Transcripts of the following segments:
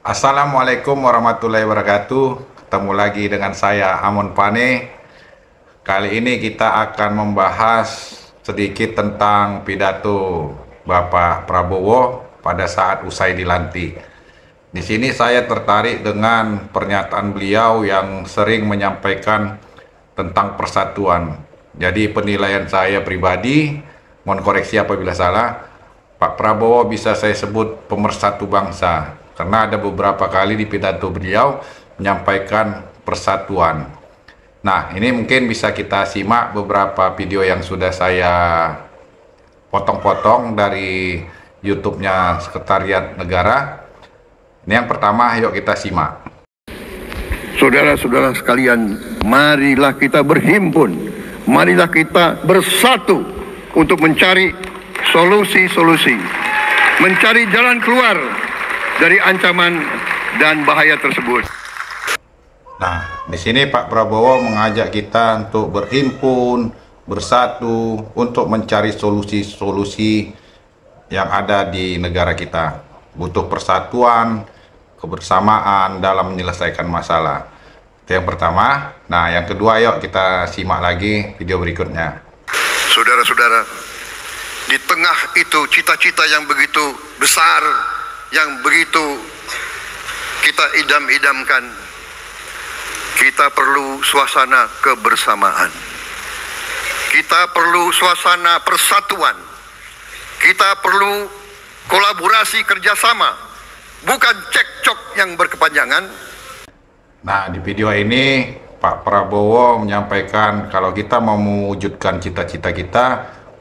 Assalamualaikum warahmatullahi wabarakatuh. Ketemu lagi dengan saya Amon Pane. Kali ini kita akan membahas sedikit tentang pidato Bapak Prabowo pada saat usai dilantik. Di sini saya tertarik dengan pernyataan beliau yang sering menyampaikan tentang persatuan. Jadi penilaian saya pribadi, mohon koreksi apabila salah, Pak Prabowo bisa saya sebut pemersatu bangsa. Karena ada beberapa kali di pidato beliau menyampaikan persatuan. Nah, ini mungkin bisa kita simak beberapa video yang sudah saya potong-potong dari YouTube-nya Sekretariat Negara. Ini yang pertama, yuk kita simak. Saudara-saudara sekalian, marilah kita berhimpun, marilah kita bersatu untuk mencari solusi-solusi, mencari jalan keluar dari ancaman dan bahaya tersebut. Nah, di sini Pak Prabowo mengajak kita untuk berhimpun, bersatu, untuk mencari solusi-solusi yang ada di negara kita. Butuh persatuan, kebersamaan dalam menyelesaikan masalah. Itu yang pertama. Nah, yang kedua, yuk kita simak lagi video berikutnya. Saudara-saudara, di tengah itu cita-cita yang begitu besar, yang begitu kita idam-idamkan, kita perlu suasana kebersamaan. Kita perlu suasana persatuan. Kita perlu kolaborasi kerjasama, bukan cekcok yang berkepanjangan. Nah, di video ini Pak Prabowo menyampaikan kalau kita mau mewujudkan cita-cita kita,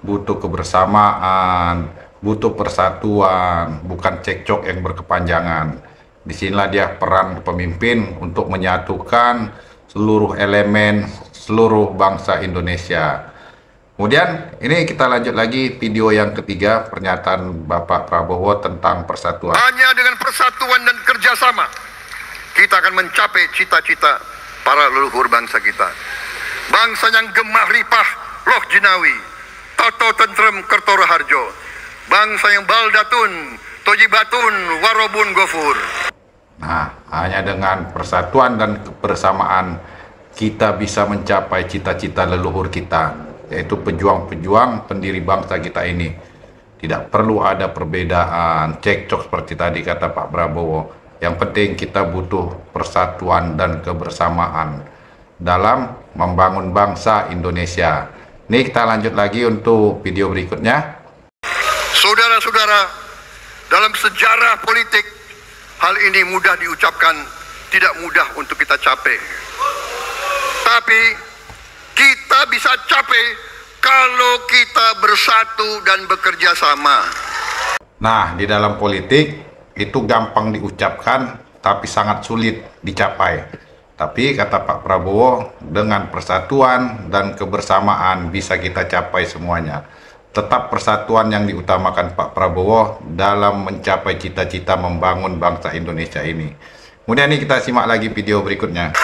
butuh kebersamaan, butuh persatuan, bukan cekcok yang berkepanjangan. Disinilah dia peran pemimpin untuk menyatukan seluruh elemen, seluruh bangsa Indonesia. Kemudian ini kita lanjut lagi video yang ketiga, pernyataan Bapak Prabowo tentang persatuan. Hanya dengan persatuan dan kerjasama, kita akan mencapai cita-cita para leluhur bangsa kita. Bangsa yang gemah ripah loh jinawi, toto tentrem kertora harjo. Bangsa yang baldatun, tojibatun, warobun gofur. Nah, hanya dengan persatuan dan kebersamaan kita bisa mencapai cita-cita leluhur kita, yaitu pejuang-pejuang pendiri bangsa kita ini. Tidak perlu ada perbedaan, cekcok seperti tadi kata Pak Prabowo. Yang penting kita butuh persatuan dan kebersamaan dalam membangun bangsa Indonesia. Ini kita lanjut lagi untuk video berikutnya. Saudara-saudara, dalam sejarah politik, hal ini mudah diucapkan, tidak mudah untuk kita capai. Tapi kita bisa capai kalau kita bersatu dan bekerja sama. Nah, di dalam politik itu gampang diucapkan, tapi sangat sulit dicapai. Tapi kata Pak Prabowo, dengan persatuan dan kebersamaan bisa kita capai semuanya. Tetap persatuan yang diutamakan Pak Prabowo dalam mencapai cita-cita membangun bangsa Indonesia ini. Kemudian ini kita simak lagi video berikutnya.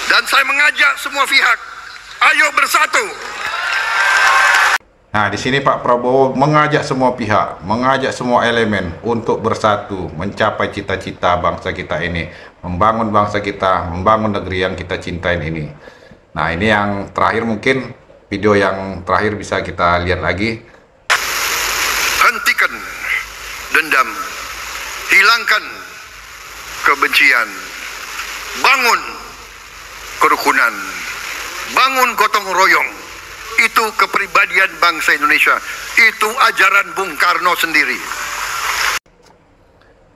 Dan saya mengajak semua pihak, ayo bersatu. Nah, di sini Pak Prabowo mengajak semua pihak, mengajak semua elemen untuk bersatu, mencapai cita-cita bangsa kita ini, membangun bangsa kita, membangun negeri yang kita cintain ini. Nah, ini yang terakhir mungkin. Video yang terakhir bisa kita lihat lagi. Hentikan dendam, hilangkan kebencian, bangun kerukunan, bangun gotong royong. Itu kepribadian bangsa Indonesia, itu ajaran Bung Karno sendiri.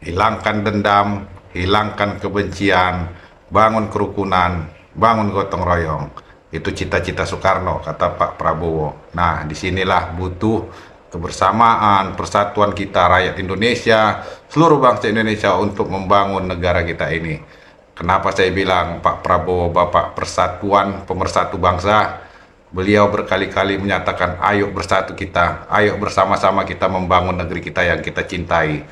Hilangkan dendam, hilangkan kebencian, bangun kerukunan, bangun gotong royong. Itu cita-cita Soekarno, kata Pak Prabowo. Nah, disinilah butuh kebersamaan, persatuan kita rakyat Indonesia, seluruh bangsa Indonesia untuk membangun negara kita ini. Kenapa saya bilang Pak Prabowo Bapak persatuan, pemersatu bangsa? Beliau berkali-kali menyatakan, ayo bersatu kita, ayo bersama-sama kita membangun negeri kita yang kita cintai.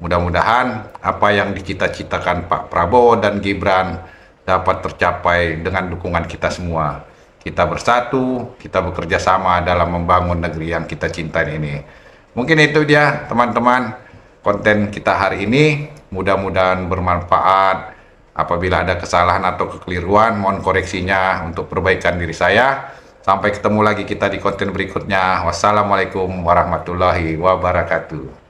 Mudah-mudahan apa yang dicita-citakan Pak Prabowo dan Gibran dapat tercapai dengan dukungan kita semua. Kita bersatu, kita bekerja sama dalam membangun negeri yang kita cintai ini. Mungkin itu dia teman-teman konten kita hari ini. Mudah-mudahan bermanfaat. Apabila ada kesalahan atau kekeliruan, mohon koreksinya untuk perbaikan diri saya. Sampai ketemu lagi kita di konten berikutnya. Wassalamualaikum warahmatullahi wabarakatuh.